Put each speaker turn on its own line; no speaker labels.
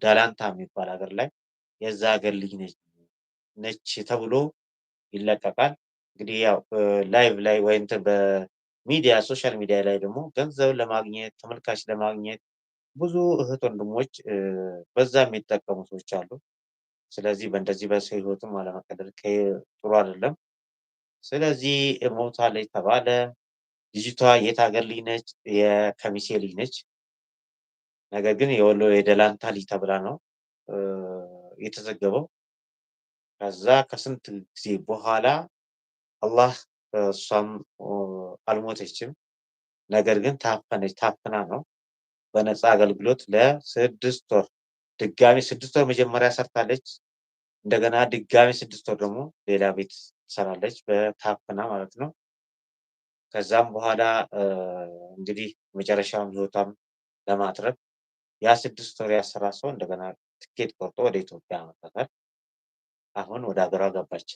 ዳላንታ የሚባል ሀገር ላይ የዛ ሀገር ልጅ ነች ተብሎ ይለቀቃል። እንግዲህ ያው ላይቭ ላይ ወይ እንትን በሚዲያ ሶሻል ሚዲያ ላይ ደግሞ ገንዘብ ለማግኘት ተመልካች ለማግኘት ብዙ እህት ወንድሞች በዛ የሚጠቀሙ ሰዎች አሉ። ስለዚህ በእንደዚህ በሰው ህይወትም አለመቀለድ ጥሩ አይደለም። ስለዚህ ሞታለች ተባለ። ልጅቷ የት ሀገር ልጅ ነች? የከሚሴ ልጅ ነች። ነገር ግን የወሎ የደላንታ ልጅ ተብላ ነው እ የተዘገበው። ከዛ ከስንት ጊዜ በኋላ አላህ እሷም አልሞተችም። ነገር ግን ታፍና ነው በነፃ አገልግሎት ለ6 ወር ድጋሚ 6 ወር መጀመሪያ ሰርታለች። እንደገና ድጋሚ 6 ወር ደግሞ ሌላ ቤት ትሰራለች ታፍና ማለት ነው። ከዛም በኋላ እንግዲህ መጨረሻውን ህይወቷን ለማትረፍ ያ 6 ወር ያሰራት ሰው እንደገና ትኬት ቆርጦ ወደ ኢትዮጵያ አመጣታል። አሁን ወደ ሀገሯ ገባች።